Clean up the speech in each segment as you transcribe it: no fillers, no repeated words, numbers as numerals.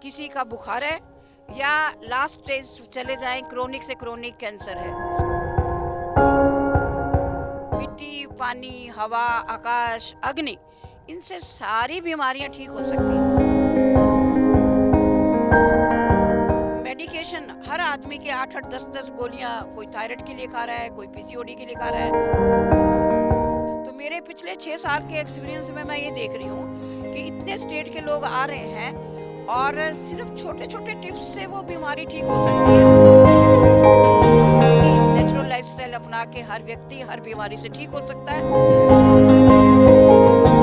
किसी का बुखार है या लास्ट स्टेज चले जाएं क्रोनिक से क्रोनिक कैंसर है। मिट्टी, पानी, हवा, आकाश, अग्नि, इनसे सारी बीमारियां ठीक हो सकती हैं। मेडिकेशन हर आदमी के 8-8 10-10 गोलियां, कोई थायराइड के लिए खा रहा है, कोई पीसीओडी के लिए खा रहा है। तो मेरे पिछले 6 साल के एक्सपीरियंस में मैं ये देख रही हूँ कि इतने स्टेट के लोग आ रहे हैं और सिर्फ छोटे छोटे टिप्स से वो बीमारी ठीक हो सकती है। नेचुरल लाइफस्टाइल अपना के हर व्यक्ति हर बीमारी से ठीक हो सकता है।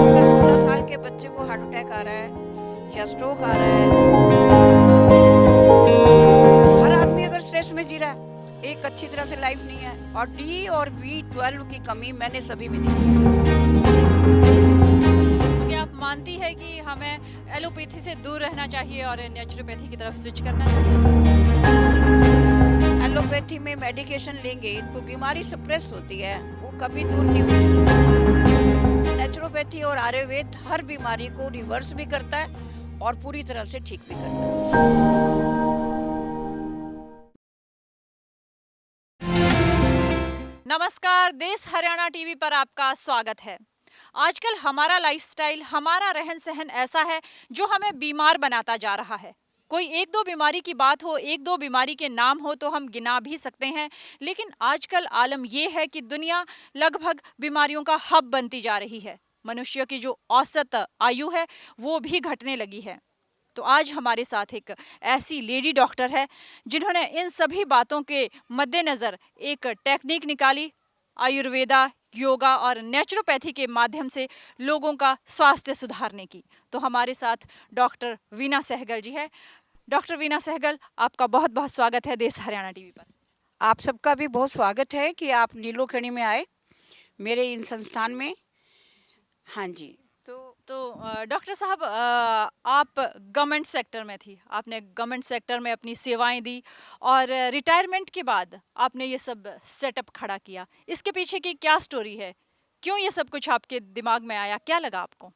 अगर 16 साल के बच्चे को हार्ट अटैक आ रहा है या स्ट्रोक आ रहा है, हर आदमी अगर स्ट्रेस में जी रहा है, एक अच्छी तरह से लाइफ नहीं है। और डी और B12 की कमी मैंने सभी में देखी। तो क्या आप मानती है कि हमें एलोपैथी से दूर रहना चाहिए और नेचुरोपैथी की तरफ स्विच करना चाहिए? एलोपैथी में मेडिकेशन लेंगे तो बीमारी सप्रेस होती है, वो कभी दूर नहीं होती। नेचुरोपैथी और आयुर्वेद हर बीमारी को रिवर्स भी करता है और पूरी तरह से ठीक भी करता है। नमस्कार, देश हरियाणा टीवी पर आपका स्वागत है। आजकल हमारा लाइफस्टाइल, हमारा रहन सहन ऐसा है जो हमें बीमार बनाता जा रहा है। कोई एक दो बीमारी की बात हो, एक दो बीमारी के नाम हो तो हम गिना भी सकते हैं, लेकिन आजकल आलम यह है कि दुनिया लगभग बीमारियों का हब बनती जा रही है। मनुष्य की जो औसत आयु है वो भी घटने लगी है। तो आज हमारे साथ एक ऐसी लेडी डॉक्टर है जिन्होंने इन सभी बातों के मद्देनज़र एक टेक्निक निकाली, आयुर्वेदा, योगा और नेचुरोपैथी के माध्यम से लोगों का स्वास्थ्य सुधारने की। तो हमारे साथ डॉक्टर वीना सहगल जी है। डॉक्टर वीना सहगल, आपका बहुत बहुत स्वागत है देश हरियाणा टीवी पर। आप सबका भी बहुत स्वागत है कि आप नीलोखनी में आए मेरे इन संस्थान में। हाँ जी। तो डॉक्टर साहब, आप गवर्नमेंट सेक्टर में थी, आपने गवर्नमेंट सेक्टर में अपनी सेवाएं दी और रिटायरमेंट के बाद आपने ये सब सेटअप खड़ा किया। इसके पीछे की क्या स्टोरी है? क्यों ये सब कुछ आपके दिमाग में आया? क्या लगा आपको?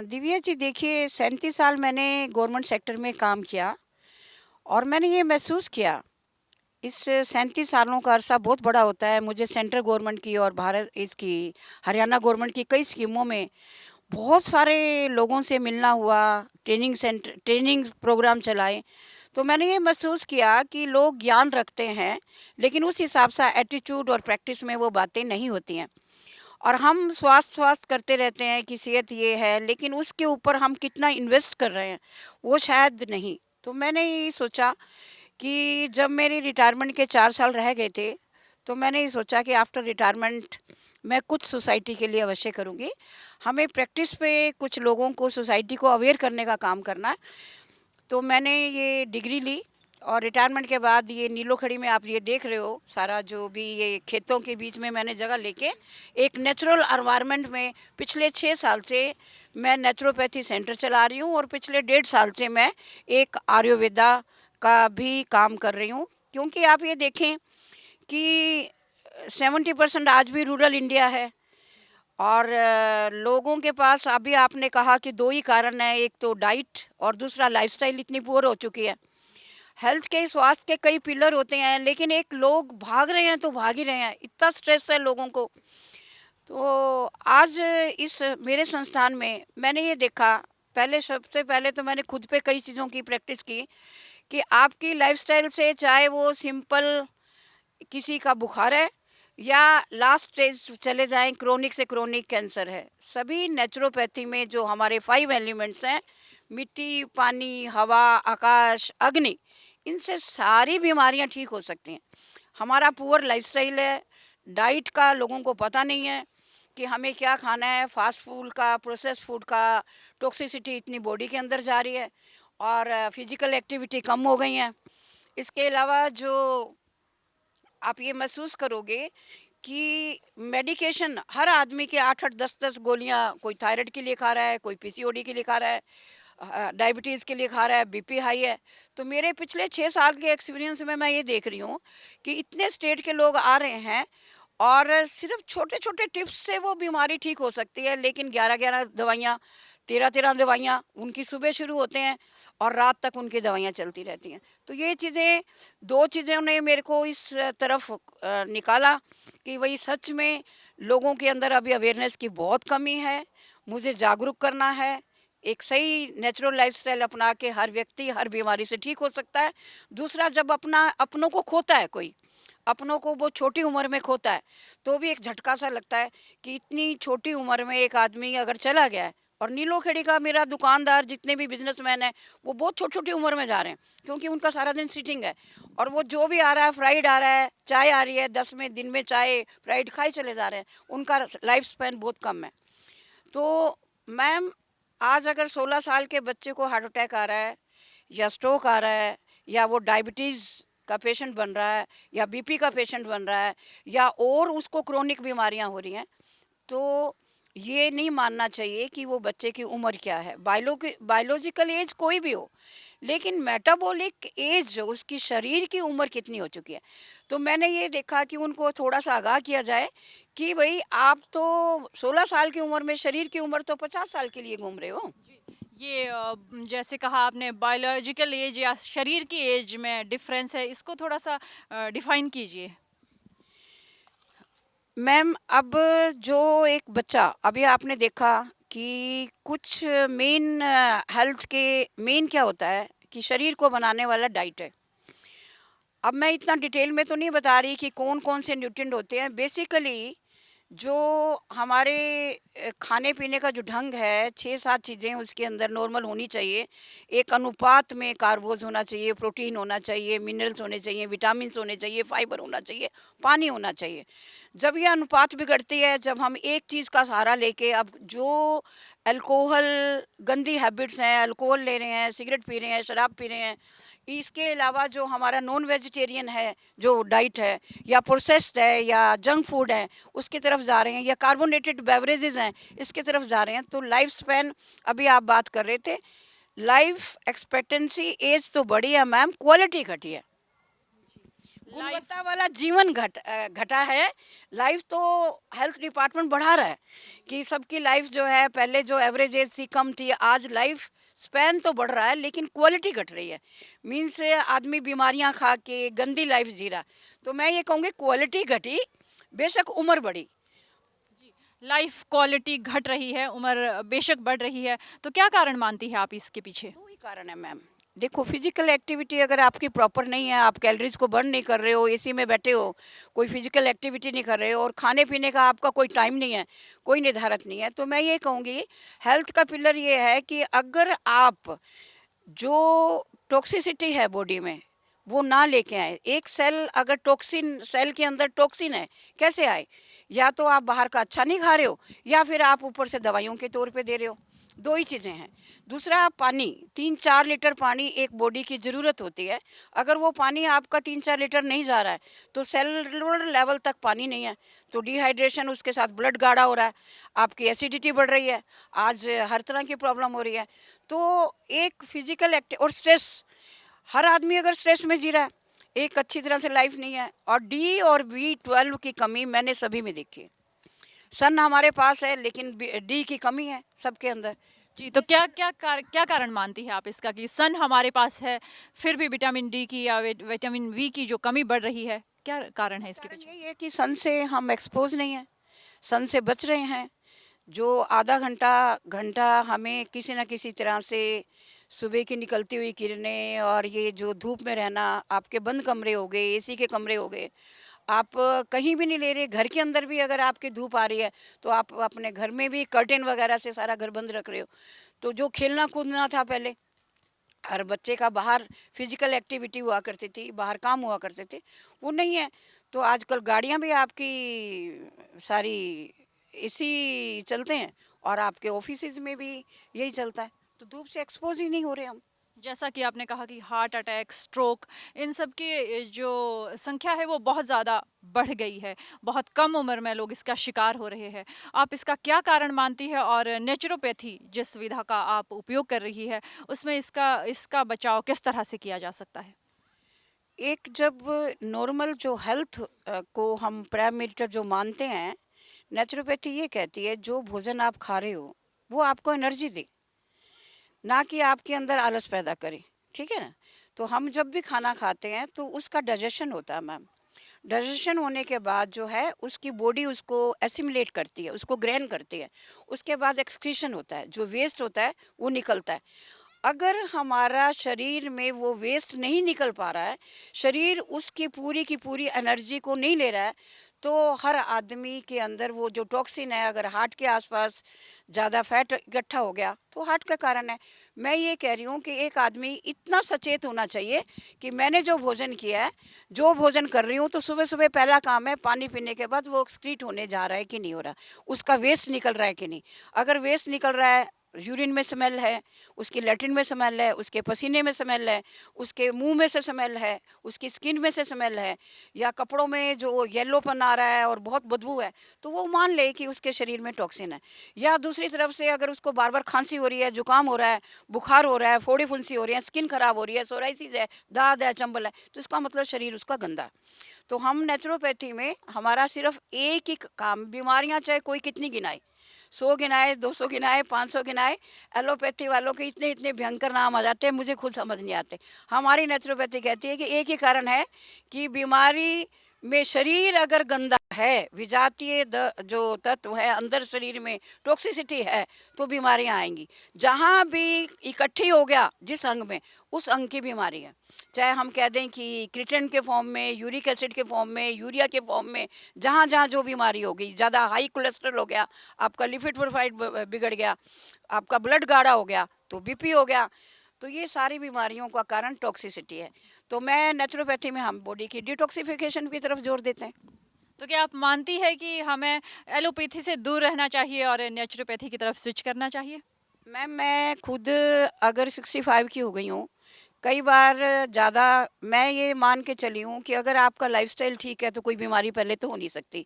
दिव्या जी, देखिए 37 साल मैंने गवर्नमेंट सेक्टर में काम किया और मैंने ये महसूस किया, इस 37 सालों का अरसा बहुत बड़ा होता है। मुझे सेंट्रल गवर्नमेंट की और भारत इसकी हरियाणा गवर्नमेंट की कई स्कीमों में बहुत सारे लोगों से मिलना हुआ, ट्रेनिंग प्रोग्राम चलाए। तो मैंने ये महसूस किया कि लोग ज्ञान रखते हैं, लेकिन उस हिसाब से एटीट्यूड और प्रैक्टिस में वो बातें नहीं होती हैं। और हम स्वास्थ्य करते रहते हैं कि सेहत ये है, लेकिन उसके ऊपर हम कितना इन्वेस्ट कर रहे हैं, वो शायद नहीं। तो मैंने ये सोचा कि जब मेरी रिटायरमेंट के 4 साल रह गए थे, तो मैंने ये सोचा कि आफ्टर रिटायरमेंट मैं कुछ सोसाइटी के लिए अवश्य करूँगी। हमें प्रैक्टिस पे कुछ लोगों को, सोसाइटी को अवेयर करने का काम करना है। तो मैंने ये डिग्री ली और रिटायरमेंट के बाद ये नीलोखड़ी में आप ये देख रहे हो, सारा जो भी ये खेतों के बीच में मैंने जगह लेके एक नेचुरल एनवायरनमेंट में पिछले 6 साल से मैं नेचुरोपैथी सेंटर चला रही हूँ और पिछले 1.5 साल से मैं एक आयुर्वेदा का भी काम कर रही हूँ। क्योंकि आप ये देखें कि 70% आज भी रूरल इंडिया है और लोगों के पास, अभी आपने कहा कि 2 ही कारण है, एक तो डाइट और दूसरा लाइफस्टाइल इतनी पुअर हो चुकी है। हेल्थ के, स्वास्थ्य के कई पिलर होते हैं, लेकिन एक लोग भाग रहे हैं तो भाग ही रहे हैं, इतना स्ट्रेस है लोगों को। तो आज इस मेरे संस्थान में मैंने ये देखा, पहले सबसे पहले तो मैंने खुद पे कई चीज़ों की प्रैक्टिस की कि आपकी लाइफस्टाइल से, चाहे वो सिंपल किसी का बुखार है या लास्ट स्टेज चले जाएं क्रोनिक से क्रोनिक कैंसर है, सभी नेचुरोपैथी में जो हमारे 5 एलिमेंट्स हैं, मिट्टी, पानी, हवा, आकाश, अग्नि, इनसे सारी बीमारियां ठीक हो सकती हैं। हमारा पुअर लाइफस्टाइल है, डाइट का लोगों को पता नहीं है कि हमें क्या खाना है। फास्ट फूड का, प्रोसेस फूड का टॉक्सिसिटी इतनी बॉडी के अंदर जा रही है और फिजिकल एक्टिविटी कम हो गई है। इसके अलावा जो आप ये महसूस करोगे कि मेडिकेशन हर आदमी के 8-8 10-10 गोलियां, कोई थायराइड के लिए खा रहा है, कोई पीसीओडी के लिए खा रहा है, डायबिटीज़ के लिए खा रहा है, बीपी हाई है। तो मेरे पिछले 6 साल के एक्सपीरियंस में मैं ये देख रही हूँ कि इतने स्टेट के लोग आ रहे हैं और सिर्फ छोटे छोटे टिप्स से वो बीमारी ठीक हो सकती है, लेकिन 11-11 दवाइयाँ 13-13 दवाइयाँ उनकी सुबह शुरू होते हैं और रात तक उनकी दवाइयाँ चलती रहती हैं। तो ये चीज़ें 2 चीज़ों ने मेरे को इस तरफ निकाला कि भई सच में लोगों के अंदर अभी अवेयरनेस की बहुत कमी है, मुझे जागरूक करना है। एक सही नेचुरल लाइफ़स्टाइल अपना के हर व्यक्ति हर बीमारी से ठीक हो सकता है। दूसरा जब अपनों को खोता है कोई, अपनों को वो छोटी उम्र में खोता है, तो भी एक झटका सा लगता है कि इतनी छोटी उम्र में एक आदमी अगर चला गया है। और नीलोखेड़ी का मेरा दुकानदार जितने भी बिजनेसमैन हैं, वो बहुत छोटी-छोटी उम्र में जा रहे हैं, क्योंकि उनका सारा दिन सिटिंग है। और वो जो भी आ रहा है, फ्राइड आ रहा है, चाय आ रही है, 10 में दिन में चाय, फ्राइड खाए चले जा रहे हैं। उनका लाइफ स्पैन बहुत कम है। तो मैम, आज अगर 16 साल के बच्चे को हार्ट अटैक आ रहा है या स्ट्रोक आ रहा है या वो डायबिटीज़ का पेशेंट बन रहा है या बीपी का पेशेंट बन रहा है या और उसको क्रोनिक बीमारियां हो रही हैं, तो ये नहीं मानना चाहिए कि वो बच्चे की उम्र क्या है। बायोलॉजिकल एज कोई भी हो, लेकिन मेटाबॉलिक एज उसकी शरीर की उम्र कितनी हो चुकी है। तो मैंने ये देखा कि उनको थोड़ा सा आगाह किया जाए कि भाई आप तो 16 साल की उम्र में, शरीर की उम्र तो 50 साल के लिए घूम रहे हो। ये जैसे कहा आपने बायोलॉजिकल एज या शरीर की एज में डिफरेंस है, इसको थोड़ा सा डिफाइन कीजिए। मैम, अब जो एक बच्चा, अभी आपने देखा कि कुछ मेन हेल्थ के मेन क्या होता है कि शरीर को बनाने वाला डाइट है। अब मैं इतना डिटेल में तो नहीं बता रही कि कौन कौन से न्यूट्रिएंट होते हैं। बेसिकली जो हमारे खाने पीने का जो ढंग है, 6-7 चीज़ें उसके अंदर नॉर्मल होनी चाहिए। एक अनुपात में कार्बोज होना चाहिए, प्रोटीन होना चाहिए, मिनरल्स होने चाहिए, विटामिन्स होने चाहिए, फाइबर होना चाहिए, पानी होना चाहिए। जब ये अनुपात बिगड़ती है, जब हम एक चीज़ का सहारा लेके, अब जो अल्कोहल गंदी हैबिट्स हैं, अल्कोहल ले रहे हैं, सिगरेट पी रहे हैं, शराब पी रहे हैं, इसके अलावा जो हमारा नॉन वेजिटेरियन है, जो डाइट है या प्रोसेस्ड है या जंक फूड है, उसकी तरफ जा रहे हैं या कार्बोनेटेड बेवरेजेस हैं, इसकी तरफ जा रहे हैं, तो लाइफ स्पैन, अभी आप बात कर रहे थे, लाइफ एक्सपेक्टेंसी एज तो बढ़ी है मैम, क्वालिटी घटी है। लाइफ गुणवत्ता वाला जीवन घटा है। लाइफ तो हेल्थ डिपार्टमेंट बढ़ा रहा है कि सबकी लाइफ जो है, पहले जो एवरेज एज थी कम थी, आज लाइफ स्पैन तो बढ़ रहा है लेकिन क्वालिटी घट रही है। मीन्स आदमी बीमारियां खा के गंदी लाइफ जी रहा। तो मैं ये कहूँगी क्वालिटी घटी, बेशक उम्र बढ़ी। लाइफ क्वालिटी घट रही है, उम्र बेशक बढ़ रही है, तो क्या कारण मानती है आप इसके पीछे? दो ही कारण है मैम। देखो, फिजिकल एक्टिविटी अगर आपकी प्रॉपर नहीं है, आप कैलोरीज को बर्न नहीं कर रहे हो, एसी में बैठे हो, कोई फिजिकल एक्टिविटी नहीं कर रहे हो और खाने पीने का आपका कोई टाइम नहीं है, कोई निर्धारित नहीं है, तो मैं ये कहूँगी हेल्थ का पिलर ये है कि अगर आप जो टॉक्सिसिटी है बॉडी में वो ना लेके आए। एक सेल अगर टॉक्सिन, सेल के अंदर टॉक्सिन है, कैसे आए? या तो आप बाहर का अच्छा नहीं खा रहे हो या फिर आप ऊपर से दवाइयों के तौर पे दे रहे हो। दो ही चीज़ें हैं। दूसरा, पानी, 3-4 लीटर पानी एक बॉडी की ज़रूरत होती है। अगर वो पानी आपका 3-4 लीटर नहीं जा रहा है तो सेलुलर लेवल तक पानी नहीं है, तो डिहाइड्रेशन, उसके साथ ब्लड गाढ़ा हो रहा है, आपकी एसिडिटी बढ़ रही है, आज हर तरह की प्रॉब्लम हो रही है। तो एक फिजिकल एक्टिव और स्ट्रेस, हर आदमी अगर स्ट्रेस में जी रहा है, एक अच्छी तरह से लाइफ नहीं है। और डी और B12 की कमी मैंने सभी में देखी है। सन हमारे पास है लेकिन डी की कमी है सबके अंदर। जी, तो क्या कारण मानती है आप इसका कि सन हमारे पास है, फिर भी विटामिन डी की या विटामिन वी की जो कमी बढ़ रही है, क्या कारण है इसके कारण पीछे? यही है कि सन से हम एक्सपोज नहीं है, सन से बच रहे हैं। जो आधा घंटा घंटा हमें किसी न किसी तरह से सुबह की निकलती हुई किरणें और ये जो धूप में रहना, आपके बंद कमरे हो गए, एसी के कमरे हो गए, आप कहीं भी नहीं ले रहे, घर के अंदर भी अगर आपकी धूप आ रही है तो आप अपने घर में भी कर्टेन वगैरह से सारा घर बंद रख रहे हो। तो जो खेलना कूदना था पहले, हर बच्चे का बाहर फिजिकल एक्टिविटी हुआ करती थी, बाहर काम हुआ करते थे, वो नहीं है। तो आजकल गाड़ियां भी आपकी सारी एसी चलते हैं और आपके ऑफिसेज में भी यही चलता है, तो धूप से एक्सपोज ही नहीं हो रहे हम। जैसा कि आपने कहा कि हार्ट अटैक, स्ट्रोक, इन सब की जो संख्या है वो बहुत ज़्यादा बढ़ गई है। बहुत कम उम्र में लोग इसका शिकार हो रहे हैं। आप इसका क्या कारण मानती है और नेचुरोपैथी जिस विधा का आप उपयोग कर रही है, उसमें इसका इसका बचाव किस तरह से किया जा सकता है? एक जब नॉर्मल जो हेल्थ को हम पैरामीटर जो मानते हैं, नेचुरोपैथी ये कहती है जो भोजन आप खा रहे हो वो आपको एनर्जी दे। ना कि आपके अंदर आलस पैदा करे, ठीक है ना। तो हम जब भी खाना खाते हैं तो उसका डाइजेशन होता है मैम। डाइजेशन होने के बाद जो है उसकी बॉडी उसको एसिमिलेट करती है, उसको ग्रहण करती है। उसके बाद एक्सक्रीशन होता है, जो वेस्ट होता है वो निकलता है। अगर हमारा शरीर में वो वेस्ट नहीं निकल पा रहा है, शरीर उसकी पूरी की पूरी एनर्जी को नहीं ले रहा है, तो हर आदमी के अंदर वो जो टॉक्सिन है, अगर हार्ट के आसपास ज़्यादा फैट इकट्ठा हो गया तो हार्ट का कारण है। मैं ये कह रही हूँ कि एक आदमी इतना सचेत होना चाहिए कि मैंने जो भोजन किया है, जो भोजन कर रही हूँ, तो सुबह सुबह पहला काम है पानी पीने के बाद वो एक्सक्रीट होने जा रहा है कि नहीं हो रहा, उसका वेस्ट निकल रहा है कि नहीं। अगर वेस्ट निकल रहा है, यूरिन में स्मेल है, उसकी लैट्रिन में स्मेल है, उसके पसीने में स्मेल है, उसके मुंह में से स्मेल है, उसकी स्किन में से स्मेल है, या कपड़ों में जो येलोपन आ रहा है और बहुत बदबू है, तो वो मान ले कि उसके शरीर में टॉक्सिन है। या दूसरी तरफ से अगर उसको बार बार खांसी हो रही है, जुकाम हो रहा है, बुखार हो रहा है, फोड़ी फुंसी हो रही है, स्किन खराब हो रही है, सोराइसिस है, दाद है, चंबल है, तो इसका मतलब शरीर उसका गंदा है। तो हम नेचुरोपैथी में हमारा सिर्फ एक ही काम, बीमारियां चाहे कोई कितनी गिनाए, 100 गिनाए, 200 गिनाए, 500 गिनाए, एलोपैथी वालों के इतने इतने भयंकर नाम आ जाते हैं, मुझे खुद समझ नहीं आते। हमारी नेचुरोपैथी कहती है कि एक ही कारण है कि बीमारी में शरीर अगर गंदा है, विजातीय जो तत्व है अंदर शरीर में, टॉक्सिसिटी है, तो बीमारियां आएंगी। जहां भी इकट्ठी हो गया जिस अंग में, उस अंग की बीमारी है। चाहे हम कह दें कि क्रिटेन के फॉर्म में, यूरिक एसिड के फॉर्म में, यूरिया के फॉर्म में, जहाँ जहाँ जो बीमारी हो गई, ज़्यादा हाई कोलेस्ट्रॉल हो गया, आपका लिपिड प्रोफाइल बिगड़ गया, आपका ब्लड गाढ़ा हो गया, तो बीपी हो गया, तो ये सारी बीमारियों का कारण टॉक्सिसिटी है। तो मैं नेचुरोपैथी में हम बॉडी की डिटॉक्सिफिकेशन की तरफ जोर देते हैं। तो क्या आप मानती है कि हमें एलोपैथी से दूर रहना चाहिए और नेचुरोपैथी की तरफ स्विच करना चाहिए? मैम मैं खुद अगर 65 की हो गई हूँ, कई बार ज़्यादा, मैं ये मान के चली हूँ कि अगर आपका लाइफस्टाइल ठीक है तो कोई बीमारी पहले तो हो नहीं सकती।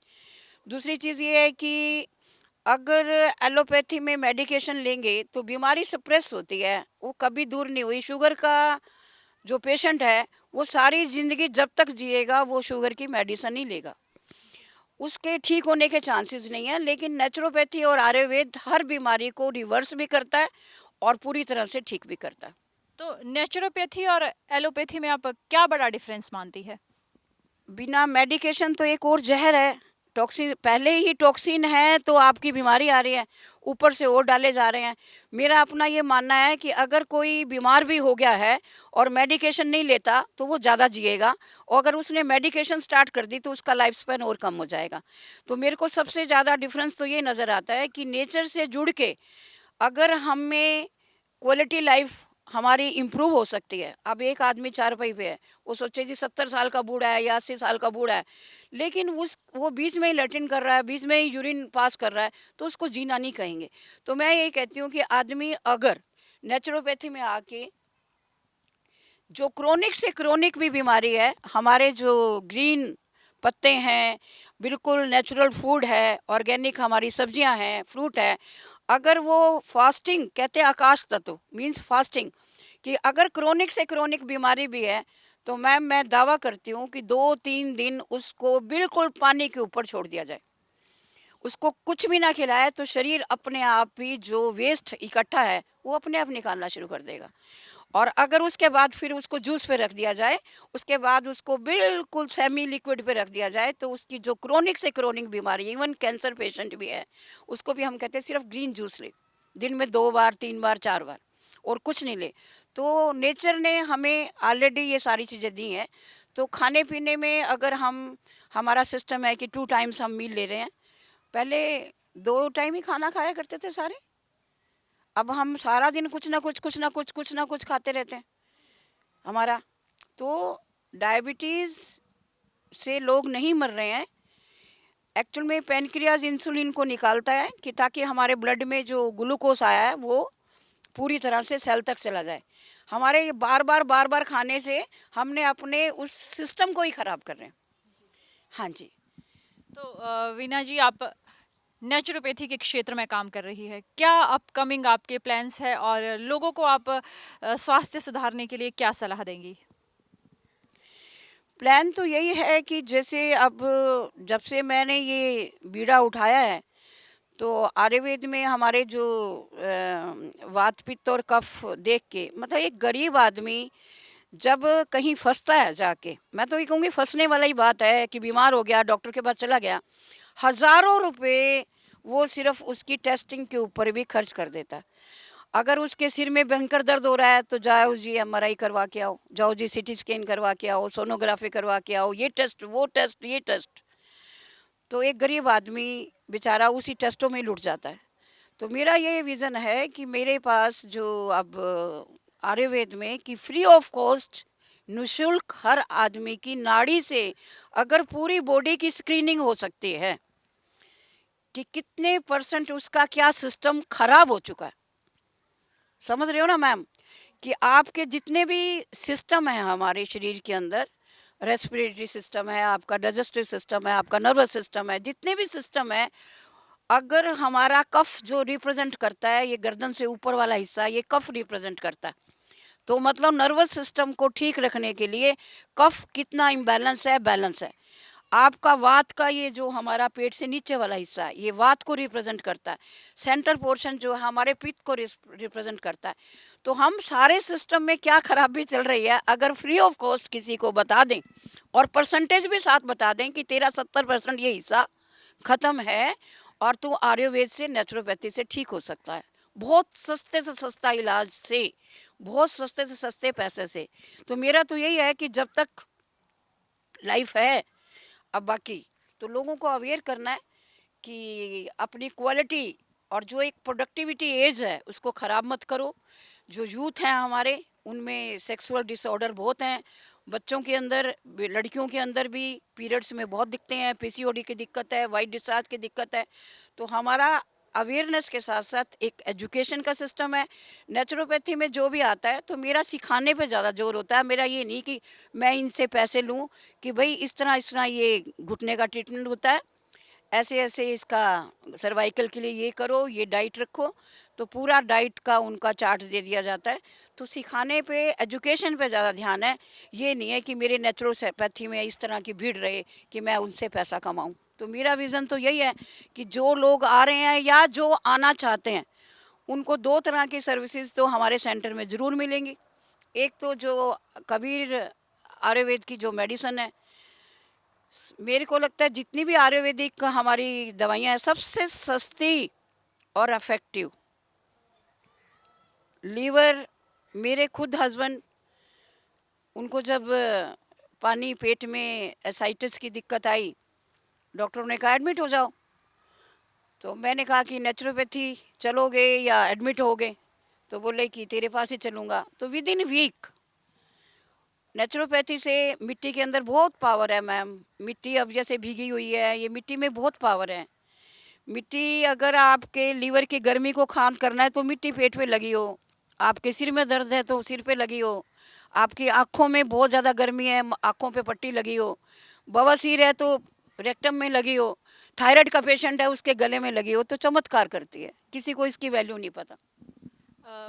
दूसरी चीज़ ये है कि अगर एलोपैथी में मेडिकेशन लेंगे तो बीमारी सप्रेस होती है, वो कभी दूर नहीं हुई। शुगर का जो पेशेंट है वो सारी ज़िंदगी जब तक जिएगा वो शुगर की मेडिसिन ही लेगा, उसके ठीक होने के चांसेस नहीं है। लेकिन नेचुरोपैथी और आयुर्वेद हर बीमारी को रिवर्स भी करता है और पूरी तरह से ठीक भी करता है। तो नेचुरोपैथी और एलोपैथी में आप क्या बड़ा डिफरेंस मानती है? बिना मेडिकेशन तो एक और जहर है। टॉक्सिन, पहले ही टॉक्सिन है तो आपकी बीमारी आ रही है, ऊपर से और डाले जा रहे हैं। मेरा अपना ये मानना है कि अगर कोई बीमार भी हो गया है और मेडिकेशन नहीं लेता तो वो ज़्यादा जिएगा, और अगर उसने मेडिकेशन स्टार्ट कर दी तो उसका लाइफ स्पैन और कम हो जाएगा। तो मेरे को सबसे ज़्यादा डिफरेंस तो ये नज़र आता है कि नेचर से जुड़ के अगर हमें क्वालिटी लाइफ हमारी इम्प्रूव हो सकती है। अब एक आदमी चारपाई पे है, वो सोचे जी 70 साल का बूढ़ा है या 80 साल का बूढ़ा है, लेकिन वो बीच में ही लैट्रिन कर रहा है, बीच में ही यूरिन पास कर रहा है, तो उसको जीना नहीं कहेंगे। तो मैं ये कहती हूँ कि आदमी अगर नेचुरोपैथी में आके जो क्रोनिक से क्रोनिक भी बीमारी है, हमारे जो ग्रीन पत्ते हैं, बिल्कुल नेचुरल फूड है, ऑर्गेनिक हमारी सब्जियां हैं, फ्रूट है, अगर वो फास्टिंग कहते हैं, आकाश तत्व मीन्स फास्टिंग, कि अगर क्रोनिक से क्रोनिक बीमारी भी है तो मैम मैं दावा करती हूँ कि 2-3 दिन उसको बिल्कुल पानी के ऊपर छोड़ दिया जाए, उसको कुछ भी ना खिलाए तो शरीर अपने आप ही जो वेस्ट इकट्ठा है वो अपने आप निकालना शुरू कर देगा। और अगर उसके बाद फिर उसको जूस पे रख दिया जाए, उसके बाद उसको बिल्कुल सेमी लिक्विड पे रख दिया जाए, तो उसकी जो क्रोनिक से क्रोनिक बीमारी, इवन कैंसर पेशेंट भी है, उसको भी हम कहते हैं सिर्फ ग्रीन जूस ले, दिन में 2 बार 3 बार 4 बार, और कुछ नहीं ले। तो नेचर ने हमें ऑलरेडी ये सारी चीज़ें दी हैं। तो खाने पीने में अगर हम, हमारा सिस्टम है कि 2 टाइम्स हम मील ले रहे हैं, पहले 2 टाइम ही खाना खाया करते थे सारे, अब हम सारा दिन कुछ ना कुछ, कुछ ना कुछ, कुछ ना कुछ खाते रहते हैं हमारा। तो डायबिटीज़ से लोग नहीं मर रहे हैं, एक्चुअल में पेनक्रियाज इंसुलिन को निकालता है कि ताकि हमारे ब्लड में जो ग्लूकोज आया है वो पूरी तरह से सेल तक चला जाए। हमारे ये बार बार खाने से हमने अपने उस सिस्टम को ही खराब कर रहे हैं। हाँ जी। तो वीना जी, आप नेचुरोपैथी के क्षेत्र में काम कर रही है, क्या अपकमिंग आपके प्लान्स है और लोगों को आप स्वास्थ्य सुधारने के लिए क्या सलाह देंगी? प्लान तो यही है कि जैसे अब जब से मैंने ये बीड़ा उठाया है, तो आयुर्वेद में हमारे जो वात पित्त और कफ देख के, मतलब एक गरीब आदमी जब कहीं फंसता है जाके, मैं तो ये कहूँगी फंसने वाला ही बात है कि बीमार हो गया, डॉक्टर के पास चला गया, हज़ारों रुपए वो सिर्फ उसकी टेस्टिंग के ऊपर भी खर्च कर देता है। अगर उसके सिर में भयंकर दर्द हो रहा है तो जाओ जी एमआरआई करवा के आओ, जाओ जी सीटी स्कैन करवा के आओ, सोनोग्राफी करवा के आओ, ये टेस्ट वो टेस्ट ये टेस्ट। तो एक गरीब आदमी बेचारा उसी टेस्टों में लुट जाता है। तो मेरा ये विज़न है कि मेरे पास जो अब आयुर्वेद में कि फ्री ऑफ कॉस्ट निःशुल्क हर आदमी की नाड़ी से अगर पूरी बॉडी की स्क्रीनिंग हो सकती है कि कितने परसेंट उसका क्या सिस्टम खराब हो चुका है। समझ रहे हो ना मैम, कि आपके जितने भी सिस्टम हैं हमारे शरीर के अंदर, रेस्पिरेटरी सिस्टम है, आपका डाइजेस्टिव सिस्टम है, आपका नर्वस सिस्टम है, जितने भी सिस्टम है, अगर हमारा कफ जो रिप्रेजेंट करता है, ये गर्दन से ऊपर वाला हिस्सा, ये कफ रिप्रेजेंट करता है। तो मतलब नर्वस सिस्टम को ठीक रखने के लिए कफ कितना इम्बैलेंस है, बैलेंस है। आपका वात का ये जो हमारा पेट से नीचे वाला हिस्सा है, ये वात को रिप्रेजेंट करता है। सेंटर पोर्शन जो है हमारे पित्त को रिप्रेजेंट करता है। तो हम सारे सिस्टम में क्या खराबी चल रही है, अगर फ्री ऑफ कॉस्ट किसी को बता दें और परसेंटेज भी साथ बता दें कि तेरा 70% ये हिस्सा खत्म है और तू आयुर्वेद से नेचुरोपैथी से ठीक हो सकता है, बहुत सस्ते से सस्ता इलाज से, बहुत सस्ते से सस्ते पैसे से। तो मेरा तो यही है कि जब तक लाइफ है, अब बाकी तो लोगों को अवेयर करना है कि अपनी क्वालिटी और जो एक प्रोडक्टिविटी एज है उसको ख़राब मत करो। जो यूथ हैं हमारे, उनमें सेक्सुअल डिसऑर्डर बहुत हैं, बच्चों के अंदर लड़कियों के अंदर भी पीरियड्स में बहुत दिक्कतें हैं, पीसीओडी की दिक्कत है, वाइट डिस्चार्ज की दिक्कत है। तो हमारा अवेयरनेस के साथ साथ एक एजुकेशन का सिस्टम है। नेचुरोपैथी में जो भी आता है तो मेरा सिखाने पे ज़्यादा जोर होता है। मेरा ये नहीं कि मैं इनसे पैसे लूँ कि भाई इस तरह ये घुटने का ट्रीटमेंट होता है, ऐसे-ऐसे इसका सर्वाइकल के लिए ये करो, ये डाइट रखो, तो पूरा डाइट का उनका चार्ट दे दिया जाता है। तो सिखाने पे, एजुकेशन पे ज़्यादा ध्यान है। ये नहीं है कि मेरे नेचुरोपैथी में इस तरह की भीड़ रहे कि मैं उनसे पैसा कमाऊँ। तो मेरा विज़न तो यही है कि जो लोग आ रहे हैं या जो आना चाहते हैं, उनको 2 तरह की सर्विसेज़ तो हमारे सेंटर में ज़रूर मिलेंगी। एक तो जो कबीर आयुर्वेद की जो मेडिसिन है, मेरे को लगता है जितनी भी आयुर्वेदिक हमारी दवाइयाँ हैं, सबसे सस्ती और इफ़ेक्टिव। लीवर, मेरे खुद हस्बैंड, उनको जब पानी पेट में एसाइटिस की दिक्कत आई, डॉक्टरों ने कहा एडमिट हो जाओ। तो मैंने कहा कि नेचुरोपैथी चलोगे या एडमिट होगे? तो बोले कि तेरे पास ही चलूँगा। तो विद इन वीक नेचुरोपैथी से मिट्टी के अंदर बहुत पावर है मैम। मिट्टी अब जैसे भीगी हुई है, ये मिट्टी में बहुत पावर है। मिट्टी अगर आपके लीवर की गर्मी को खान करना है तो मिट्टी पेट पे लगी हो, आपके सिर में दर्द है तो सिर पे लगी हो, आपकी आँखों में बहुत ज़्यादा गर्मी है, आँखों पे पट्टी लगी हो, बवासीर है तो रेक्टम में लगी हो, थायराइड का पेशेंट है उसके गले में लगी हो, तो चमत्कार करती है। किसी को इसकी वैल्यू नहीं पता।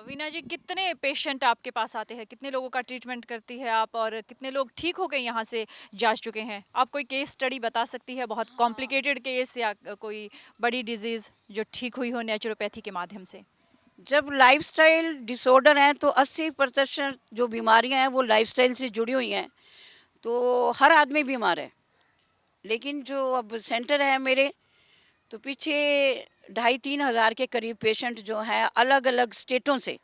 वीना जी, कितने पेशेंट आपके पास आते हैं, कितने लोगों का ट्रीटमेंट करती है आप, और कितने लोग ठीक हो गए यहाँ से जा चुके हैं? आप कोई केस स्टडी बता सकती है, बहुत कॉम्प्लिकेटेड केस या कोई बड़ी डिजीज जो ठीक हुई हो नेचुरोपैथी के माध्यम से? जब लाइफस्टाइल डिसऑर्डर हैं तो 80% जो बीमारियां हैं वो लाइफस्टाइल से जुड़ी हुई हैं, तो हर आदमी बीमार है। लेकिन जो अब सेंटर है मेरे, तो पीछे 2,500-3 हज़ार के करीब पेशेंट जो हैं अलग अलग स्टेटों से,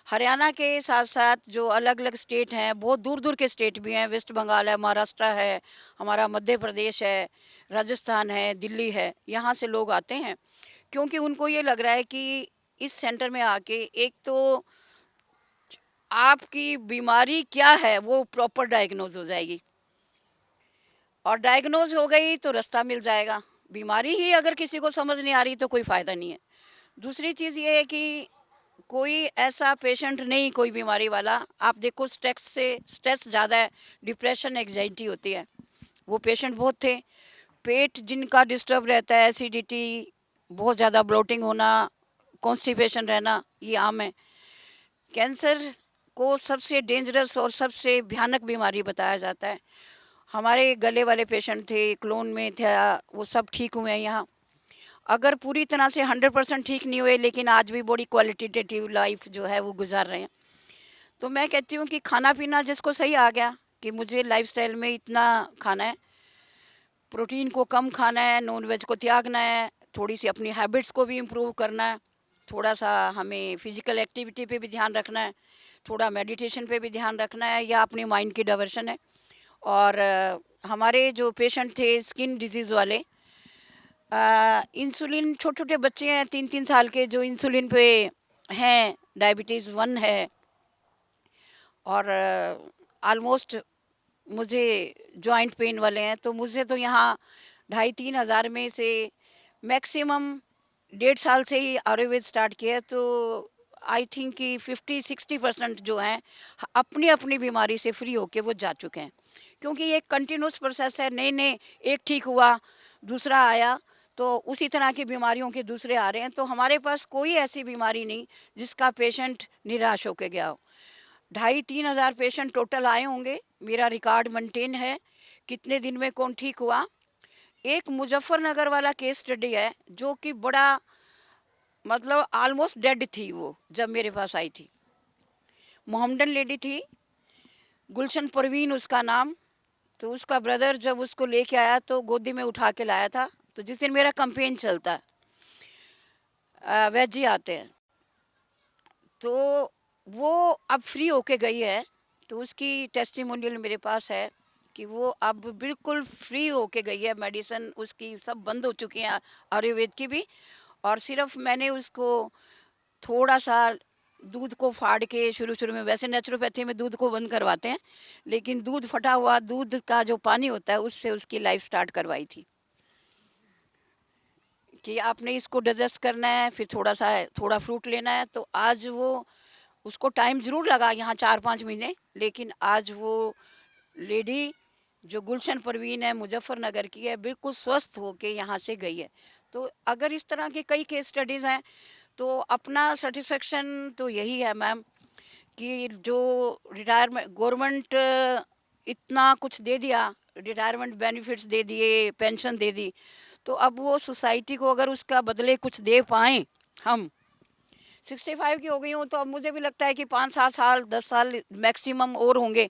हरियाणा के साथ साथ जो अलग अलग स्टेट हैं, बहुत दूर दूर के स्टेट भी हैं, वेस्ट बंगाल है, महाराष्ट्र है, हमारा मध्य प्रदेश है, राजस्थान है, दिल्ली है, यहाँ से लोग आते हैं। क्योंकि उनको ये लग रहा है कि इस सेंटर में आके एक तो आपकी बीमारी क्या है वो प्रॉपर डायग्नोज हो जाएगी, और डायग्नोज हो गई तो रास्ता मिल जाएगा। बीमारी ही अगर किसी को समझ नहीं आ रही तो कोई फ़ायदा नहीं है। दूसरी चीज़ ये है कि कोई ऐसा पेशेंट नहीं, कोई बीमारी वाला, आप देखो स्ट्रेस ज़्यादा है, डिप्रेशन एंग्जाइटी होती है, वो पेशेंट बहुत थे। पेट जिनका डिस्टर्ब रहता है, एसिडिटी, बहुत ज़्यादा ब्लोटिंग होना, कॉन्स्टिपेशन रहना, ये आम है। कैंसर को सबसे डेंजरस और सबसे भयानक बीमारी बताया जाता है। हमारे गले वाले पेशेंट थे, क्लोन में था, वो सब ठीक हुए हैं यहाँ। अगर पूरी तरह से 100% ठीक नहीं हुए, लेकिन आज भी बड़ी क्वालिटेटिव लाइफ जो है वो गुजार रहे हैं। तो मैं कहती हूँ कि खाना पीना जिसको सही आ गया कि मुझे लाइफस्टाइल में इतना खाना है, प्रोटीन को कम खाना है, नॉन वेज को त्यागना है, थोड़ी सी अपनी हैबिट्स को भी इम्प्रूव करना है, थोड़ा सा हमें फिजिकल एक्टिविटी पे भी ध्यान रखना है, थोड़ा मेडिटेशन पे भी ध्यान रखना है, या अपने माइंड की डाइवर्शन है। और हमारे जो पेशेंट थे स्किन डिजीज़ वाले, इंसुलिन, छोटे छोटे बच्चे हैं 3-3 साल के जो इंसुलिन पे हैं, डायबिटीज़ 1 है, और ऑलमोस्ट मुझे जॉइंट पेन वाले हैं। तो मुझे तो यहाँ 2,500-3 हज़ार में से मैक्सिमम 1.5 साल से ही आयुर्वेद स्टार्ट किया है। तो आई थिंक कि 50-60% जो हैं अपनी अपनी बीमारी से फ्री होके वो जा चुके हैं, क्योंकि ये एक कंटिन्यूस प्रोसेस है। नए नए एक ठीक हुआ, दूसरा आया, तो उसी तरह की बीमारियों के दूसरे आ रहे हैं। तो हमारे पास कोई ऐसी बीमारी नहीं जिसका पेशेंट निराश होकर गया हो। 2,500-3 हज़ार पेशेंट टोटल आए होंगे, मेरा रिकॉर्ड मेंटेन है कितने दिन में कौन ठीक हुआ। एक मुजफ्फरनगर वाला केस स्टडी है जो कि बड़ा, मतलब ऑलमोस्ट डेड थी वो जब मेरे पास आई थी। मोहम्मदन लेडी थी, गुलशन परवीन उसका नाम। तो उसका ब्रदर जब उसको लेके आया तो गोदी में उठा के लाया था। तो जिस दिन मेरा कैंपेन चलता है, वेजी आते हैं, तो वो अब फ्री होके गई है। तो उसकी टेस्टिमोनियल मेरे पास है कि वो अब बिल्कुल फ्री होके गई है। मेडिसिन उसकी सब बंद हो चुकी हैं, आयुर्वेद की भी। और सिर्फ मैंने उसको थोड़ा सा दूध को फाड़ के, शुरू शुरू में वैसे नेचुरोपैथी में दूध को बंद करवाते हैं, लेकिन दूध फटा हुआ दूध का जो पानी होता है उससे उसकी लाइफ स्टार्ट करवाई थी कि आपने इसको डाइजेस्ट करना है, फिर थोड़ा फ्रूट लेना है। तो आज वो, उसको टाइम ज़रूर लगा यहाँ 4-5 महीने, लेकिन आज वो लेडी जो गुलशन परवीन है, मुजफ्फरनगर की है, बिल्कुल स्वस्थ होके यहाँ से गई है। तो अगर इस तरह के कई केस स्टडीज़ हैं, तो अपना सेटिस्फेक्शन तो यही है मैम कि जो रिटायरमेंट गवर्नमेंट इतना कुछ दे दिया, रिटायरमेंट बेनिफिट्स दे दिए, पेंशन दे दी, तो अब वो सोसाइटी को अगर उसका बदले कुछ दे पाएँ हम। 65 की हो गई हूँ, तो अब मुझे भी लगता है कि 5-7 साल 10 साल मैक्सिमम और होंगे,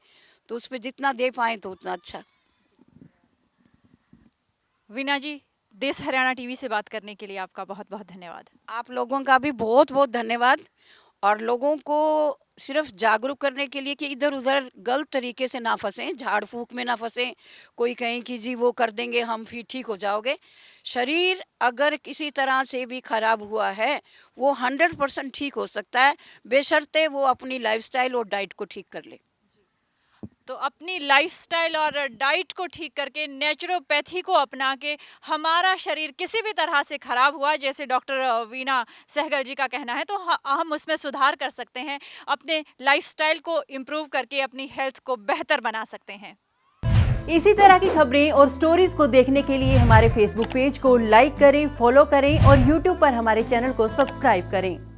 तो उस पे जितना दे पाएँ तो उतना अच्छा। वीना जी, देश हरियाणा टीवी से बात करने के लिए आपका बहुत बहुत धन्यवाद। आप लोगों का भी बहुत बहुत धन्यवाद। और लोगों को सिर्फ जागरूक करने के लिए कि इधर उधर गलत तरीके से ना फंसें, झाड़ फूक में ना फंसें। कोई कहें कि जी वो कर देंगे हम फिर ठीक हो जाओगे। शरीर अगर किसी तरह से भी खराब हुआ है, वो 100% ठीक हो सकता है, बेशर्ते वो अपनी लाइफस्टाइल और डाइट को ठीक कर ले। तो अपनी लाइफस्टाइल और डाइट को ठीक करके, नेचुरोपैथी को अपना के, हमारा शरीर किसी भी तरह से खराब हुआ, जैसे डॉक्टर वीना सहगल जी का कहना है, तो हम उसमें सुधार कर सकते हैं, अपने लाइफस्टाइल को इम्प्रूव करके अपनी हेल्थ को बेहतर बना सकते हैं। इसी तरह की खबरें और स्टोरीज को देखने के लिए हमारे फेसबुक पेज को लाइक करें, फॉलो करें और यूट्यूब पर हमारे चैनल को सब्सक्राइब करें।